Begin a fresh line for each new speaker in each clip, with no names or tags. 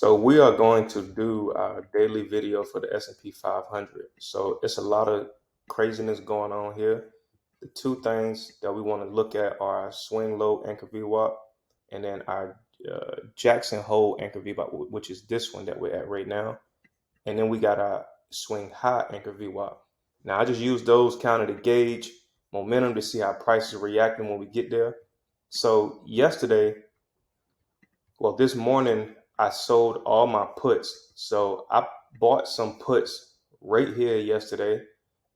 So we are going to do our daily video for the S&P 500. So it's a lot of craziness going on here. The two things that we want to look at are our swing low anchor VWAP and then our Jackson Hole anchor VWAP, which is this one that we're at right now. And then we got our swing high anchor VWAP. Now I just use those kind of to gauge momentum to see how prices are reacting when we get there. So this morning I sold all my puts. So I bought some puts right here yesterday,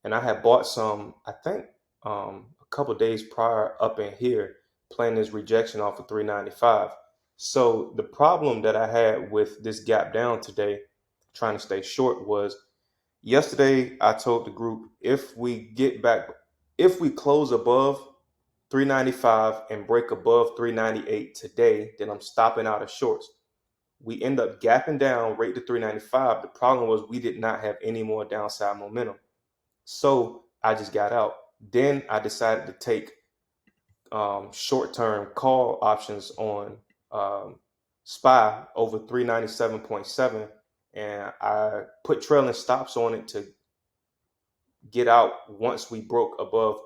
and I had bought some, I think, a couple days prior up in here, playing this rejection off of 395. So the problem that I had with this gap down today, trying to stay short, was yesterday I told the group if we close above 395 and break above 398 today, then I'm stopping out of shorts. We end up gapping down right to 395. The problem was we did not have any more downside momentum. So I just got out. Then I decided to take short-term call options on SPY over 397.7, and I put trailing stops on it to get out once we broke above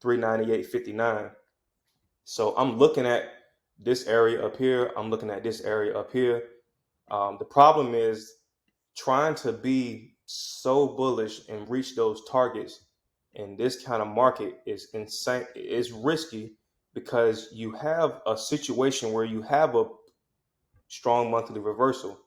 398.59. So I'm looking at this area up here. I'm looking at this area up here. The problem is trying to be so bullish and reach those targets in this kind of market is insane. It's risky because you have a situation where you have a strong monthly reversal.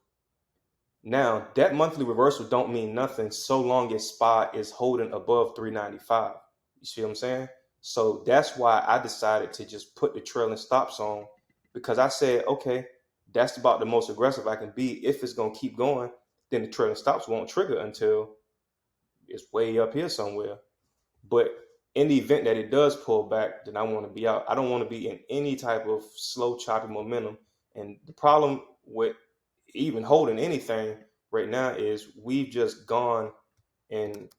Now, that monthly reversal don't mean nothing so long as SPY is holding above 395. You see what I'm saying? So that's why I decided to just put the trailing stops on, because I said, okay, that's about the most aggressive I can be. If it's going to keep going, then the trailing stops won't trigger until it's way up here somewhere. But in the event that it does pull back, then I want to be out. I don't want to be in any type of slow, choppy momentum. And the problem with even holding anything right now is we've just gone in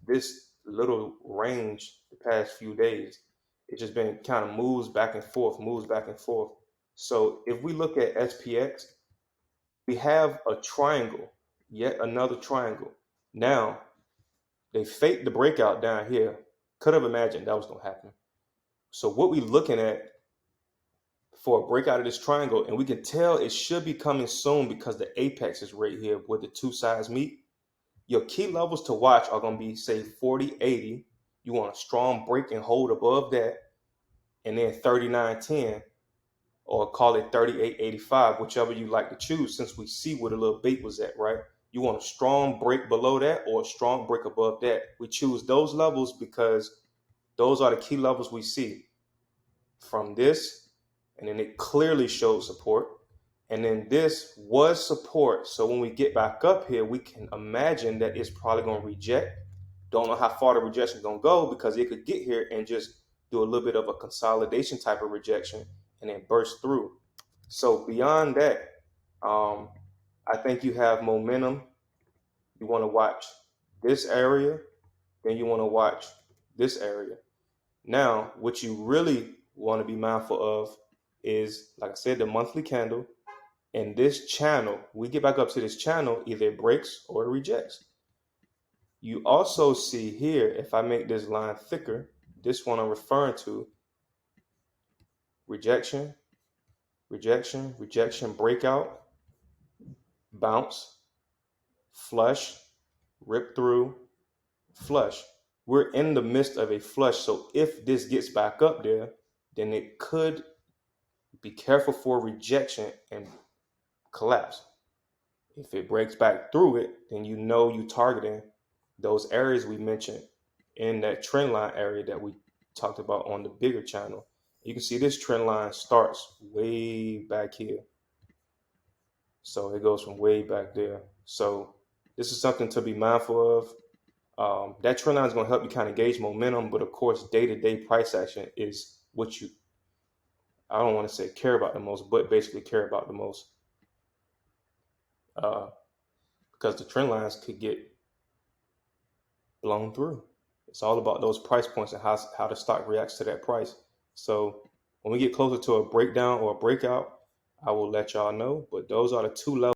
this little range the past few days. It's just been kind of moves back and forth, moves back and forth. So if we look at SPX, we have a triangle, yet another triangle. Now, they faked the breakout down here. Could have imagined that was going to happen. So what we're looking at for a breakout of this triangle, and we can tell it should be coming soon because the apex is right here where the two sides meet. Your key levels to watch are going to be, say, 40.80. You want a strong break and hold above that, and then 39.10, or call it 38.85, whichever you like to choose, since we see where the little bait was at, right? You want a strong break below that or a strong break above that. We choose those levels because those are the key levels we see from this, and then it clearly shows support. And then this was support. So when we get back up here, we can imagine that it's probably going to reject. Don't know how far the rejection is going to go because it could get here and just do a little bit of a consolidation type of rejection and then burst through. So beyond that, I think you have momentum. You want to watch this area, then you want to watch this area. Now, what you really want to be mindful of is, like I said, the monthly candle. And this channel, we get back up to this channel, either it breaks or it rejects. You also see here, if I make this line thicker, this one I'm referring to, rejection, rejection, rejection, breakout, bounce, flush, rip through, flush. We're in the midst of a flush. So if this gets back up there, then it could be careful for rejection and collapse. If it breaks back through it, then you know you're targeting those areas we mentioned in that trend line area that we talked about on the bigger channel. You can see this trend line starts way back here. So it goes from way back there. So this is something to be mindful of. That trend line is going to help you kind of gauge momentum, but of course, day-to-day price action is what I don't want to say care about the most, but basically care about the most. Because the trend lines could get blown through. It's all about those price points and how the stock reacts to that price. So when we get closer to a breakdown or a breakout, I will let y'all know. But those are the two levels.